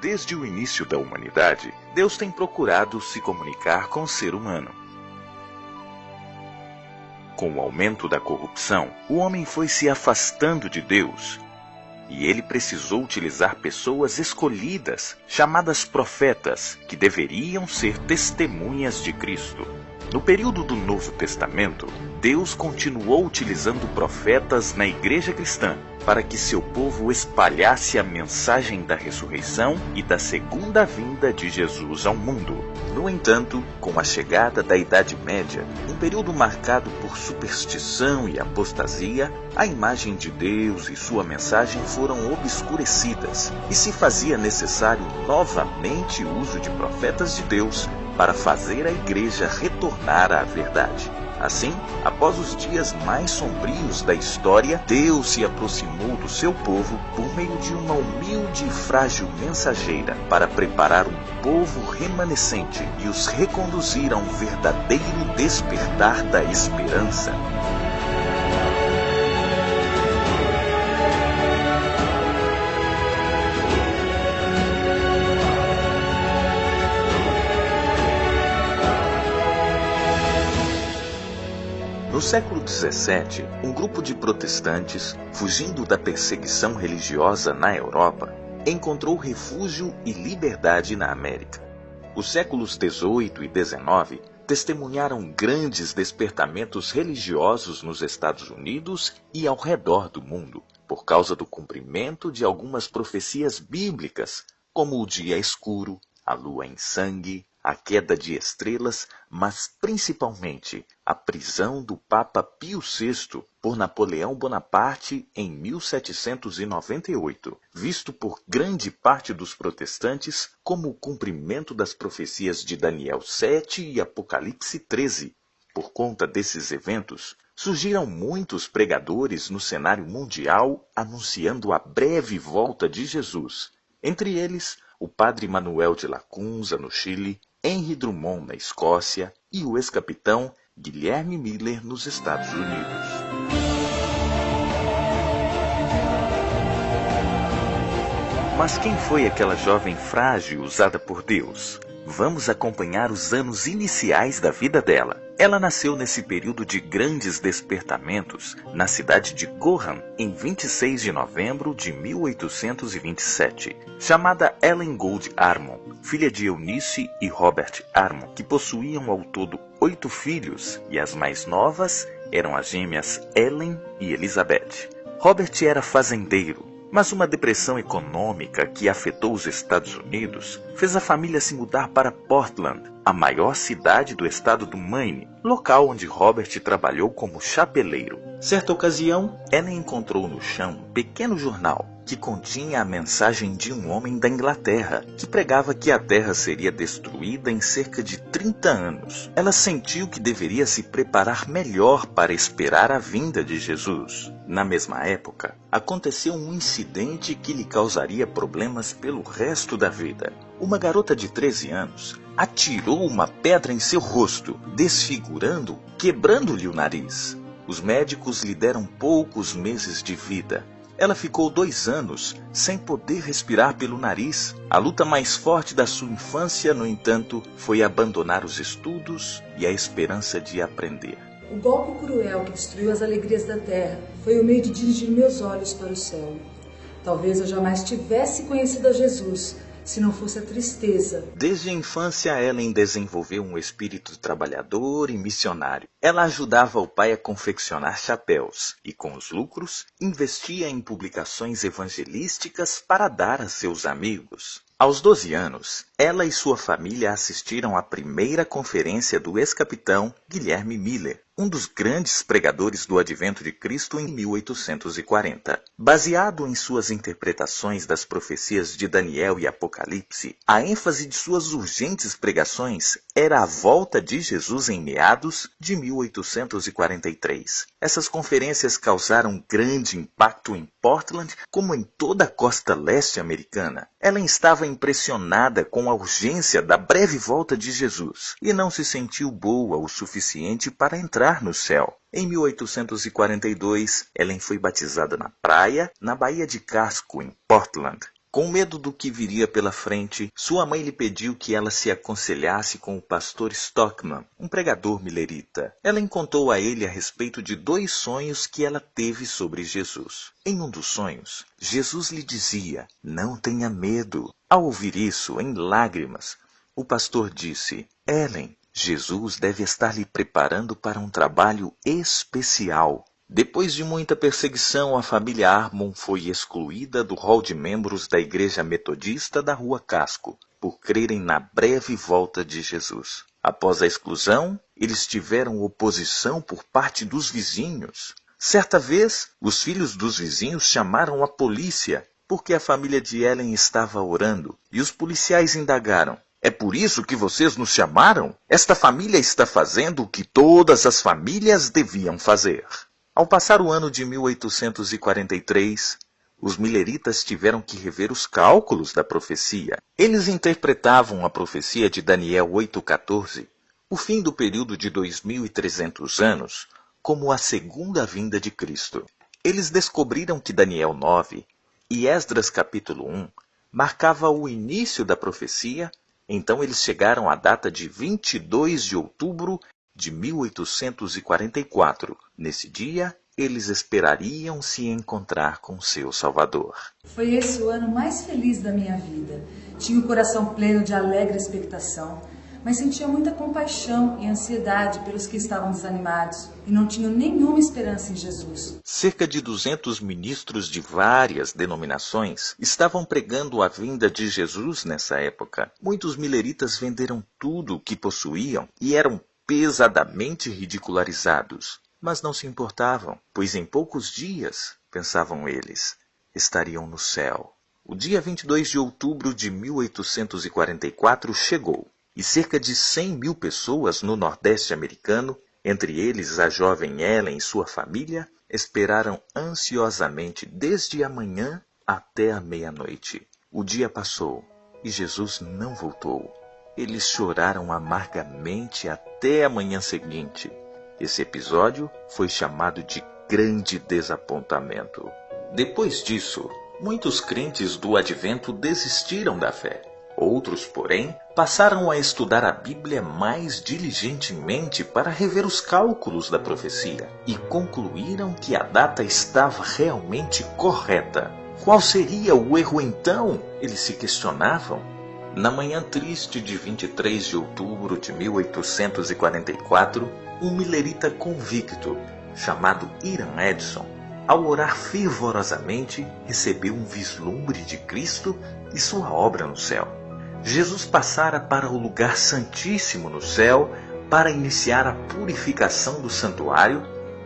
Desde o início da humanidade, Deus tem procurado se comunicar com o ser humano. Com o aumento da corrupção, o homem foi se afastando de Deus, e ele precisou utilizar pessoas escolhidas, chamadas profetas, que deveriam ser testemunhas de Cristo. No período do Novo Testamento, Deus continuou utilizando profetas na igreja cristã para que seu povo espalhasse a mensagem da ressurreição e da segunda vinda de Jesus ao mundo. No entanto, com a chegada da Idade Média, um período marcado por superstição e apostasia, a imagem de Deus e sua mensagem foram obscurecidas e se fazia necessário novamente o uso de profetas de Deus para fazer a igreja retornar à verdade. Assim, após os dias mais sombrios da história, Deus se aproximou do seu povo por meio de uma humilde e frágil mensageira para preparar um povo remanescente e os reconduzir a um verdadeiro despertar da esperança. No século XVII, um grupo de protestantes, fugindo da perseguição religiosa na Europa, encontrou refúgio e liberdade na América. Os séculos XVIII e XIX testemunharam grandes despertamentos religiosos nos Estados Unidos e ao redor do mundo, por causa do cumprimento de algumas profecias bíblicas, como o dia escuro, a lua em sangue, a queda de estrelas, mas principalmente a prisão do Papa Pio VI por Napoleão Bonaparte em 1798, visto por grande parte dos protestantes como o cumprimento das profecias de Daniel 7 e Apocalipse 13. Por conta desses eventos, surgiram muitos pregadores no cenário mundial anunciando a breve volta de Jesus. Entre eles, o padre Manuel de Lacunza, no Chile, Henry Drummond, na Escócia, e o ex-capitão Guilherme Miller, nos Estados Unidos. Mas quem foi aquela jovem frágil usada por Deus? Vamos acompanhar os anos iniciais da vida dela. Ela nasceu nesse período de grandes despertamentos na cidade de Goham, em 26 de novembro de 1827. Chamada Ellen Gould Armon, filha de Eunice e Robert Armon, que possuíam ao todo 8 filhos, e as mais novas eram as gêmeas Ellen e Elizabeth. Robert era fazendeiro, mas uma depressão econômica que afetou os Estados Unidos fez a família se mudar para Portland, a maior cidade do estado do Maine, local onde Robert trabalhou como chapeleiro. Certa ocasião, Ellen encontrou no chão um pequeno jornal que continha a mensagem de um homem da Inglaterra, que pregava que a Terra seria destruída em cerca de 30 anos. Ela sentiu que deveria se preparar melhor para esperar a vinda de Jesus. Na mesma época, aconteceu um incidente que lhe causaria problemas pelo resto da vida. Uma garota de 13 anos atirou uma pedra em seu rosto, desfigurando, quebrando-lhe o nariz. Os médicos lhe deram poucos meses de vida. Ela ficou 2 anos sem poder respirar pelo nariz. A luta mais forte da sua infância, no entanto, foi abandonar os estudos e a esperança de aprender. O golpe cruel que destruiu as alegrias da terra foi o meio de dirigir meus olhos para o céu. Talvez eu jamais tivesse conhecido a Jesus, se não fosse a tristeza. Desde a infância, Ellen desenvolveu um espírito trabalhador e missionário. Ela ajudava o pai a confeccionar chapéus e, com os lucros, investia em publicações evangelísticas para dar a seus amigos. Aos 12 anos, ela e sua família assistiram à primeira conferência do ex-capitão Guilherme Miller, um dos grandes pregadores do Advento de Cristo em 1840. Baseado em suas interpretações das profecias de Daniel e Apocalipse, a ênfase de suas urgentes pregações era a volta de Jesus em meados de 1843. Essas conferências causaram grande impacto em Portland, como em toda a costa leste americana. Ela estava impressionada com a urgência da breve volta de Jesus e não se sentiu boa o suficiente para entrar no céu. Em 1842, Ellen foi batizada na praia, na Baía de Casco, em Portland. Com medo do que viria pela frente, sua mãe lhe pediu que ela se aconselhasse com o pastor Stockman, um pregador milerita. Ela contou a ele a respeito de 2 sonhos que ela teve sobre Jesus. Em um dos sonhos, Jesus lhe dizia: "Não tenha medo." Ao ouvir isso, em lágrimas, o pastor disse: "Ellen, Jesus deve estar lhe preparando para um trabalho especial." Depois de muita perseguição, a família Harmon foi excluída do hall de membros da Igreja Metodista da Rua Casco, por crerem na breve volta de Jesus. Após a exclusão, eles tiveram oposição por parte dos vizinhos. Certa vez, os filhos dos vizinhos chamaram a polícia, porque a família de Ellen estava orando, e os policiais indagaram: "É por isso que vocês nos chamaram? Esta família está fazendo o que todas as famílias deviam fazer." Ao passar o ano de 1843, os mileritas tiveram que rever os cálculos da profecia. Eles interpretavam a profecia de Daniel 8,14, o fim do período de 2300 anos, como a segunda vinda de Cristo. Eles descobriram que Daniel 9 e Esdras capítulo 1 marcava o início da profecia, então eles chegaram à data de 22 de outubro de 1844. Nesse dia, eles esperariam se encontrar com seu Salvador. Foi esse o ano mais feliz da minha vida. Tinha o coração pleno de alegre expectação, mas sentia muita compaixão e ansiedade pelos que estavam desanimados e não tinham nenhuma esperança em Jesus. Cerca de 200 ministros de várias denominações estavam pregando a vinda de Jesus nessa época. Muitos mileritas venderam tudo o que possuíam e eram pesadamente ridicularizados, mas não se importavam, pois em poucos dias, pensavam eles, estariam no céu. O dia 22 de outubro de 1844 chegou, e cerca de 100.000 pessoas no Nordeste americano, entre eles a jovem Ellen e sua família, esperaram ansiosamente desde a manhã até a meia-noite. O dia passou e Jesus não voltou. Eles choraram amargamente até a manhã seguinte. Esse episódio foi chamado de Grande Desapontamento. Depois disso, muitos crentes do Advento desistiram da fé. Outros, porém, passaram a estudar a Bíblia mais diligentemente para rever os cálculos da profecia e concluíram que a data estava realmente correta. Qual seria o erro então? Eles se questionavam. Na manhã triste de 23 de outubro de 1844, um milerita convicto, chamado Hiram Edson, ao orar fervorosamente, recebeu um vislumbre de Cristo e sua obra no céu. Jesus passara para o lugar santíssimo no céu para iniciar a purificação do santuário,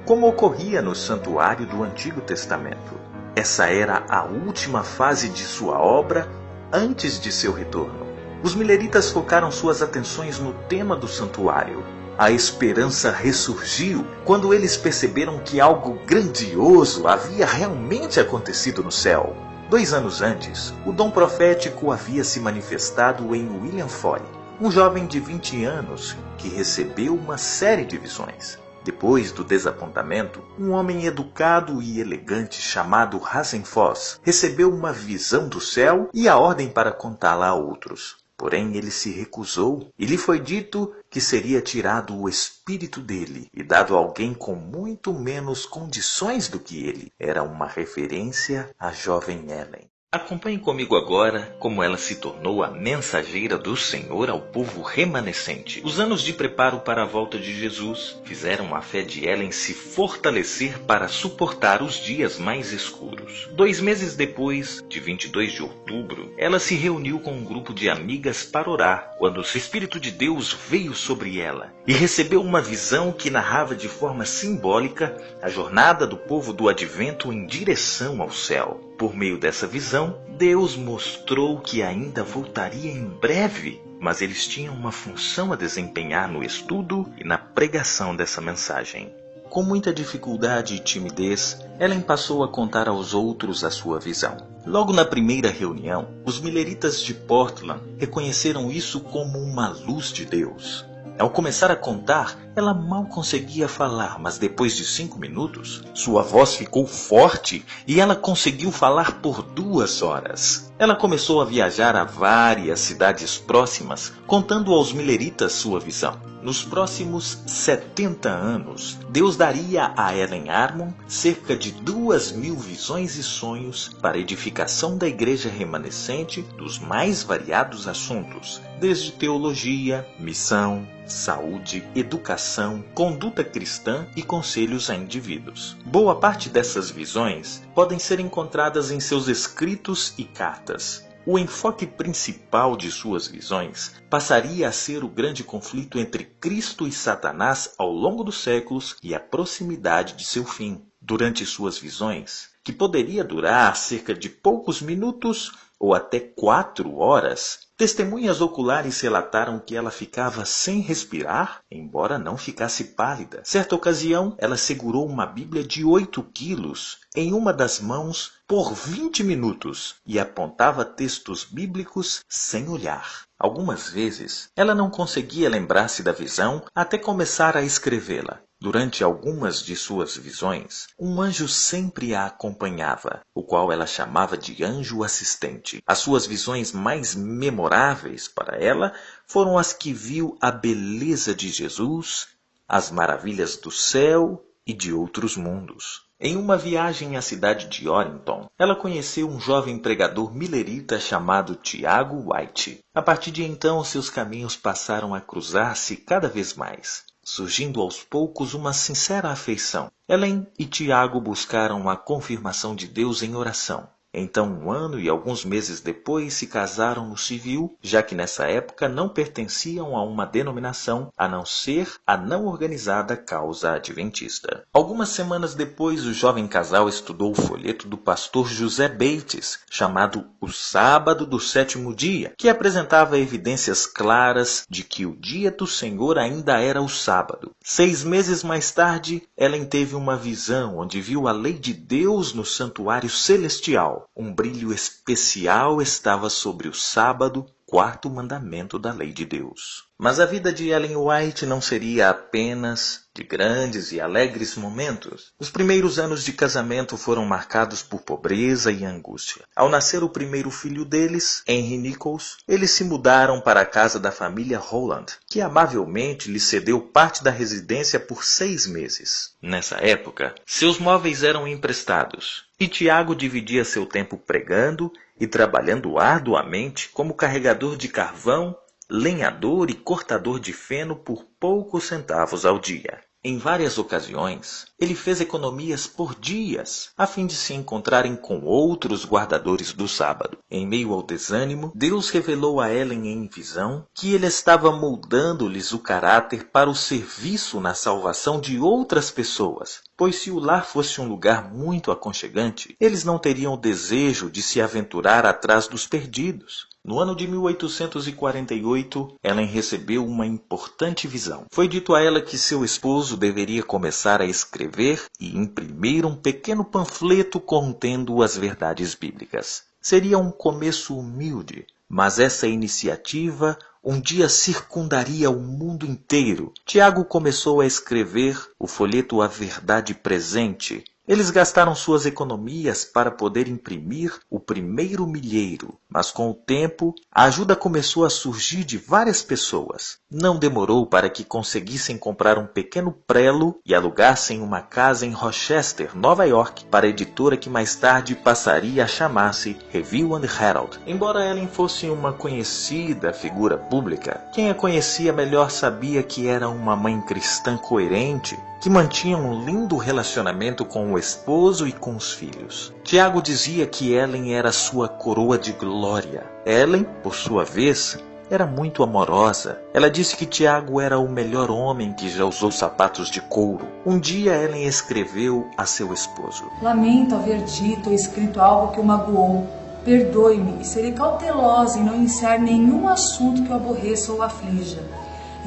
como ocorria no santuário do Antigo Testamento. Essa era a última fase de sua obra antes de seu retorno. Os mileritas focaram suas atenções no tema do santuário. A esperança ressurgiu quando eles perceberam que algo grandioso havia realmente acontecido no céu. 2 anos antes, o dom profético havia se manifestado em William Foy, um jovem de 20 anos que recebeu uma série de visões. Depois do desapontamento, um homem educado e elegante chamado Hasenfoss recebeu uma visão do céu e a ordem para contá-la a outros. Porém, ele se recusou e lhe foi dito que seria tirado o espírito dele e dado a alguém com muito menos condições do que ele. Era uma referência à jovem Ellen. Acompanhe comigo agora como ela se tornou a mensageira do Senhor ao povo remanescente. Os anos de preparo para a volta de Jesus fizeram a fé de Ellen se fortalecer para suportar os dias mais escuros. 2 meses depois, de 22 de outubro, ela se reuniu com um grupo de amigas para orar, quando o Espírito de Deus veio sobre ela e recebeu uma visão que narrava de forma simbólica a jornada do povo do Advento em direção ao céu. Por meio dessa visão, Deus mostrou que ainda voltaria em breve, mas eles tinham uma função a desempenhar no estudo e na pregação dessa mensagem. Com muita dificuldade e timidez, Ellen passou a contar aos outros a sua visão. Logo na primeira reunião, os mileritas de Portland reconheceram isso como uma luz de Deus. Ao começar a contar, Ela mal conseguia falar, mas depois de 5 minutos, sua voz ficou forte e ela conseguiu falar por 2 horas. Ela começou a viajar a várias cidades próximas, contando aos mileritas sua visão. Nos próximos 70 anos, Deus daria a Ellen Armon cerca de 2.000 visões e sonhos para a edificação da igreja remanescente dos mais variados assuntos, desde teologia, missão, saúde, educação, conduta cristã e conselhos a indivíduos. Boa parte dessas visões podem ser encontradas em seus escritos e cartas. O enfoque principal de suas visões passaria a ser o grande conflito entre Cristo e Satanás ao longo dos séculos e a proximidade de seu fim. Durante suas visões, que poderia durar cerca de poucos minutos ou até 4 horas, testemunhas oculares relataram que ela ficava sem respirar, embora não ficasse pálida. Certa ocasião, ela segurou uma Bíblia de 8 quilos em uma das mãos por 20 minutos e apontava textos bíblicos sem olhar. Algumas vezes, ela não conseguia lembrar-se da visão até começar a escrevê-la. Durante algumas de suas visões, um anjo sempre a acompanhava, o qual ela chamava de anjo assistente. As suas visões mais memoráveis para ela foram as que viu a beleza de Jesus, as maravilhas do céu e de outros mundos. Em uma viagem à cidade de Orrington, ela conheceu um jovem pregador millerita chamado Tiago White. A partir de então, seus caminhos passaram a cruzar-se cada vez mais, surgindo aos poucos uma sincera afeição. Ellen e Tiago buscaram a confirmação de Deus em oração. Então, 1 ano e alguns meses depois, se casaram no civil, já que nessa época não pertenciam a uma denominação, a não ser a não organizada Causa Adventista. Algumas semanas depois, o jovem casal estudou o folheto do pastor José Bates, chamado O Sábado do Sétimo Dia, que apresentava evidências claras de que o dia do Senhor ainda era o sábado. 6 meses mais tarde, Ellen teve uma visão onde viu a lei de Deus no santuário celestial. Um brilho especial estava sobre o sábado, 4º mandamento da lei de Deus. Mas a vida de Ellen White não seria apenas de grandes e alegres momentos. Os primeiros anos de casamento foram marcados por pobreza e angústia. Ao nascer o primeiro filho deles, Henry Nichols, eles se mudaram para a casa da família Holland, que amavelmente lhe cedeu parte da residência por 6 meses. Nessa época, seus móveis eram emprestados, e Tiago dividia seu tempo pregando e trabalhando arduamente como carregador de carvão, lenhador e cortador de feno por poucos centavos ao dia. Em várias ocasiões, ele fez economias por dias, a fim de se encontrarem com outros guardadores do sábado. Em meio ao desânimo, Deus revelou a Ellen em visão que ele estava moldando-lhes o caráter para o serviço na salvação de outras pessoas, pois se o lar fosse um lugar muito aconchegante, eles não teriam o desejo de se aventurar atrás dos perdidos. No ano de 1848, Ellen recebeu uma importante visão. Foi dito a ela que seu esposo deveria começar a escrever e imprimir um pequeno panfleto contendo as verdades bíblicas. Seria um começo humilde, mas essa iniciativa um dia circundaria o mundo inteiro. Tiago começou a escrever o folheto A Verdade Presente. Eles gastaram suas economias para poder imprimir o primeiro milheiro, mas com o tempo, a ajuda começou a surgir de várias pessoas. Não demorou para que conseguissem comprar um pequeno prelo e alugassem uma casa em Rochester, Nova York, para a editora que mais tarde passaria a chamar-se Review and Herald. Embora Ellen fosse uma conhecida figura pública, quem a conhecia melhor sabia que era uma mãe cristã coerente, que mantinha um lindo relacionamento com o esposo e com os filhos. Tiago dizia que Ellen era sua coroa de glória. Ellen, por sua vez, era muito amorosa. Ela disse que Tiago era o melhor homem que já usou sapatos de couro. Um dia Ellen escreveu a seu esposo: Lamento haver dito ou escrito algo que o magoou. Perdoe-me e serei cautelosa em não iniciar nenhum assunto que o aborreça ou aflija.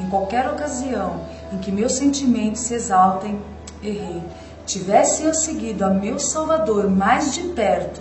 Em qualquer ocasião em que meus sentimentos se exaltem, errei. Tivesse eu seguido a meu Salvador mais de perto,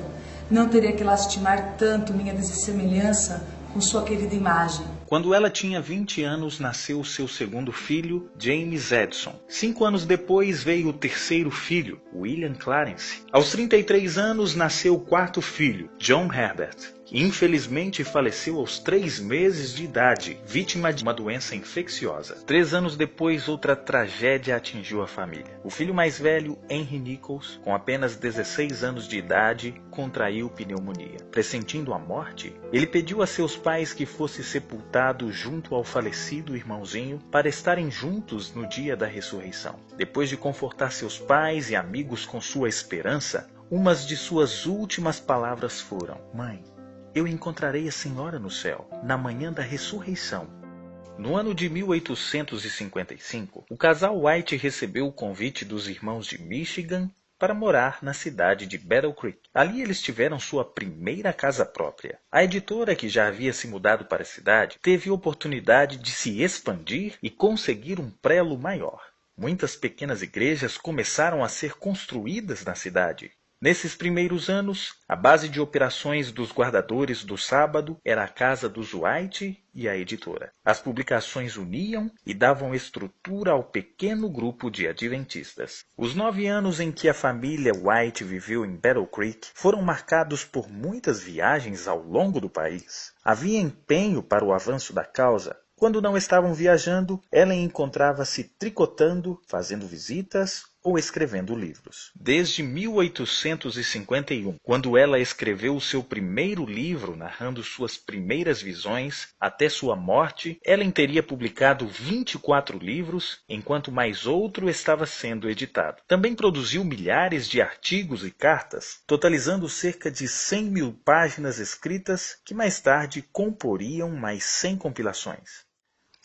não teria que lastimar tanto minha dessemelhança com sua querida imagem. Quando ela tinha 20 anos, nasceu seu segundo filho, James Edison. 5 anos depois veio o terceiro filho, William Clarence. Aos 33 anos, nasceu o quarto filho, John Herbert. Infelizmente faleceu aos 3 meses de idade, vítima de uma doença infecciosa. 3 anos depois, outra tragédia atingiu a família. O filho mais velho, Henry Nichols, com apenas 16 anos de idade, contraiu pneumonia. Pressentindo a morte, ele pediu a seus pais que fosse sepultado junto ao falecido irmãozinho para estarem juntos no dia da ressurreição. Depois de confortar seus pais e amigos com sua esperança, umas de suas últimas palavras foram: "Mãe, eu encontrarei a senhora no céu, na manhã da ressurreição." No ano de 1855, o casal White recebeu o convite dos irmãos de Michigan para morar na cidade de Battle Creek. Ali eles tiveram sua primeira casa própria. A editora, que já havia se mudado para a cidade, teve a oportunidade de se expandir e conseguir um prelo maior. Muitas pequenas igrejas começaram a ser construídas na cidade. Nesses primeiros anos, a base de operações dos guardadores do sábado era a casa dos White e a editora. As publicações uniam e davam estrutura ao pequeno grupo de adventistas. Os 9 anos em que a família White viveu em Battle Creek foram marcados por muitas viagens ao longo do país. Havia empenho para o avanço da causa. Quando não estavam viajando, Ellen encontrava-se tricotando, fazendo visitas ou escrevendo livros. Desde 1851, quando ela escreveu o seu primeiro livro narrando suas primeiras visões, até sua morte, Ellen teria publicado 24 livros, enquanto mais outro estava sendo editado. Também produziu milhares de artigos e cartas, totalizando cerca de 100.000 páginas escritas que mais tarde comporiam mais 100 compilações.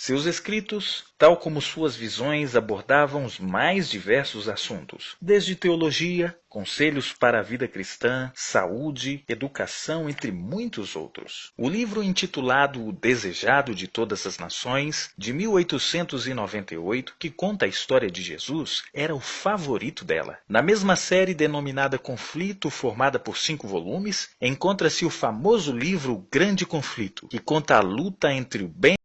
Seus escritos, tal como suas visões, abordavam os mais diversos assuntos, desde teologia, conselhos para a vida cristã, saúde, educação, entre muitos outros. O livro intitulado O Desejado de Todas as Nações, de 1898, que conta a história de Jesus, era o favorito dela. Na mesma série denominada Conflito, formada por 5 volumes, encontra-se o famoso livro Grande Conflito, que conta a luta entre o bem